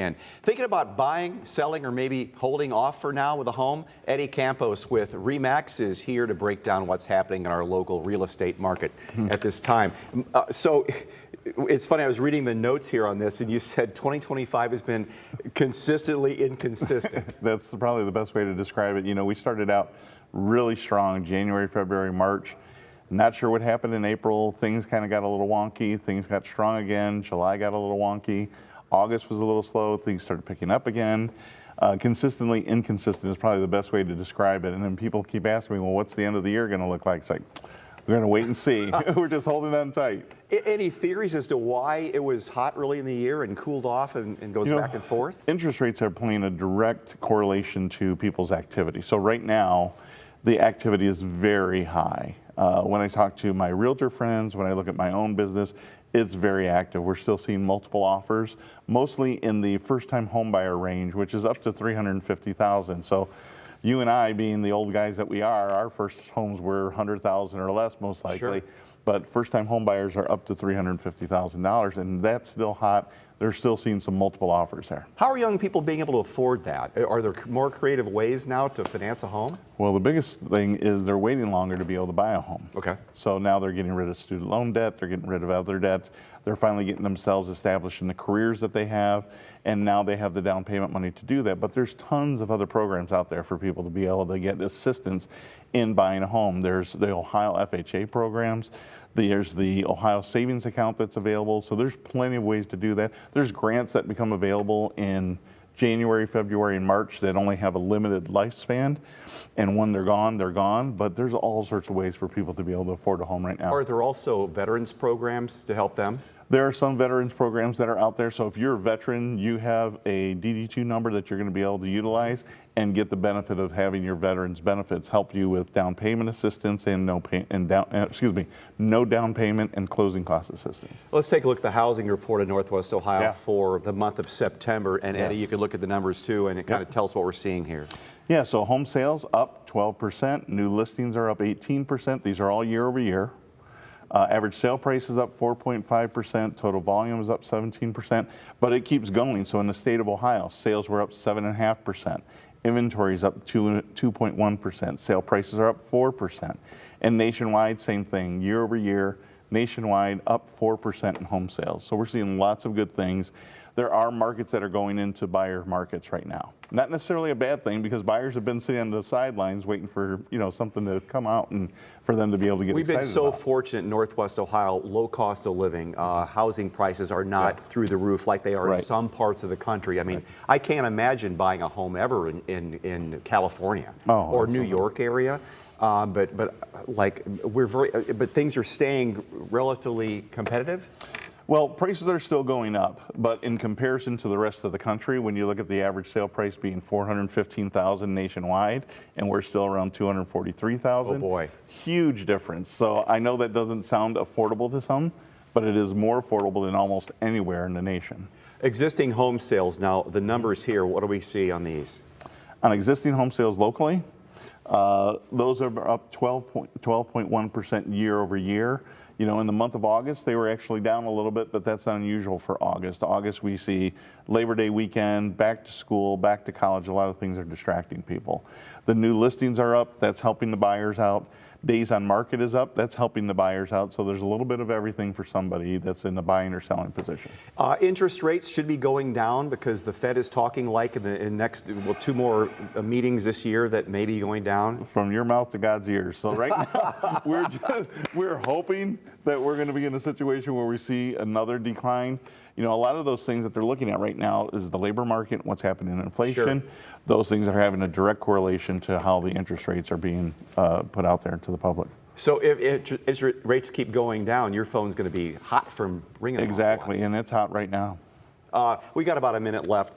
And thinking about buying, selling, or maybe holding off for now with a home, Eddie Campos with ReMax is here to break down what's happening in our local real estate market at this time. So it's funny, I was reading the notes here on this, and you said 2025 has been consistently inconsistent. That's probably the best way to describe it. You know, we started out really strong January, February, March. Not sure what happened in April. Things kind of got a little wonky. Things got strong again. July got a little wonky. August was a little slow. Things started picking up again. Consistently inconsistent is probably the best way to describe it. And then people keep asking me, well, what's the end of the year going to look like? It's like, we're going to wait and see. We're just holding on tight. Any theories as to why it was hot early in the year and cooled off and goes back and forth? Interest rates are playing a direct correlation to people's activity. So right now, the activity is very high. When I talk to my realtor friends, when I look at my own business, it's very active. We're still seeing multiple offers, mostly in the first-time homebuyer range, which is up to $350,000. So you and I, being the old guys that we are, our first homes were $100,000 or less, most likely. Sure. But first-time homebuyers are up to $350,000, and that's still hot. They're still seeing some multiple offers there. How are young people being able to afford that? Are there more creative ways now to finance a home? Well, the biggest thing is they're waiting longer to be able to buy a home. Okay. So now they're getting rid of student loan debt, they're getting rid of other debts, they're finally getting themselves established in the careers that they have, and now they have the down payment money to do that. But there's tons of other programs out there for people to be able to get assistance in buying a home. There's the Ohio FHA programs, there's the Ohio Savings Account that's available, so there's plenty of ways to do that. There's grants that become available in January, February, and March that only have a limited lifespan, and when they're gone, but there's all sorts of ways for people to be able to afford a home right now. Are there also veterans programs to help them? There are some veterans programs that are out there, so if you're a veteran, you have a DD2 number that you're going to be able to utilize and get the benefit of having your veterans benefits help you with down payment assistance and no down payment and closing cost assistance. Let's take a look at the housing report in Northwest Ohio for the month of September. And Eddie, Yes. you can look at the numbers too, and it kind of tells what we're seeing here. Yeah, so home sales up 12%, new listings are up 18%. These are all year over year. Average sale price is up 4.5%, total volume is up 17%, but it keeps going. So in the state of Ohio, sales were up 7.5%, inventory is up 2.1%, sale prices are up 4%. And nationwide, same thing, year over year, nationwide up 4% in home sales. So we're seeing lots of good things. There are markets that are going into buyer markets right now. Not necessarily a bad thing, because buyers have been sitting on the sidelines waiting for something to come out and for them to be able to get excited about. We've been so fortunate in Northwest Ohio, low cost of living. Housing prices are not through the roof like they are in some parts of the country. I mean, I can't imagine buying a home ever in California or New York area. But things are staying relatively competitive. Well, prices are still going up, but in comparison to the rest of the country, when you look at the average sale price being $415,000 nationwide, and we're still around $243,000. Oh boy. Huge difference. So I know that doesn't sound affordable to some, but it is more affordable than almost anywhere in the nation. Existing home sales, now the numbers here, what do we see on these? On existing home sales locally, those are up 12.1% year over year. You know, in the month of August, they were actually down a little bit, but that's unusual for August. August, we see Labor Day weekend, back to school, back to college. A lot of things are distracting people. The new listings are up. That's helping the buyers out. Days on market is up. That's helping the buyers out. So there's a little bit of everything for somebody that's in the buying or selling position. Interest rates should be going down because the Fed is talking like in the next, two more meetings this year that may be going down. From your mouth to God's ears. So right now, we're hoping that we're going to be in a situation where we see another decline. You know, a lot of those things that they're looking at right now is the labor market, what's happening in inflation. Sure. Those things are having a direct correlation to how the interest rates are being put out there to the public. So if rates keep going down, your phone's going to be hot from ringing. Exactly, and it's hot right now. We got about a minute left.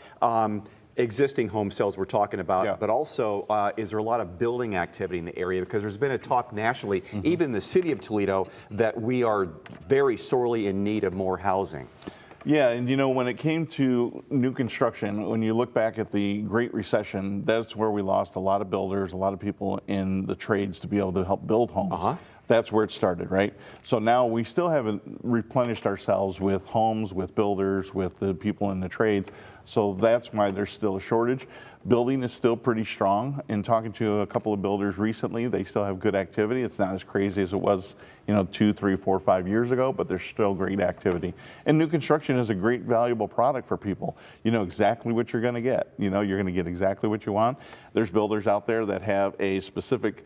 Existing home sales we're talking about, but also is there a lot of building activity in the area? Because there's been a talk nationally, even the city of Toledo, that we are very sorely in need of more housing. Yeah, and you know, when it came to new construction, when you look back at the Great Recession, that's where we lost a lot of builders, a lot of people in the trades to be able to help build homes. That's where it started, right? So now we still haven't replenished ourselves with homes, with builders, with the people in the trades. So that's why there's still a shortage. Building is still pretty strong. In talking to a couple of builders recently, they still have good activity. It's not as crazy as it was, 2, 3, 4, 5 years ago, but there's still great activity. And new construction is a great, valuable product for people. You know exactly what you're going to get. You're going to get exactly what you want. There's builders out there that have a specific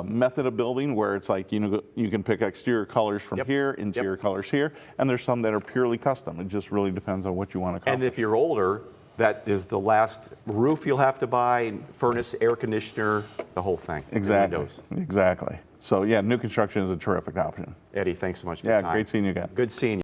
method of building where it's like, you can pick exterior colors from here, interior colors here, and there's some that are purely custom. It just really depends on what you want to accomplish. And if you're older, that is the last roof you'll have to buy, furnace, air conditioner, the whole thing. Exactly. Windows. Exactly. So yeah, new construction is a terrific option. Eddie, thanks so much for your time. Yeah, great seeing you again. Good seeing you.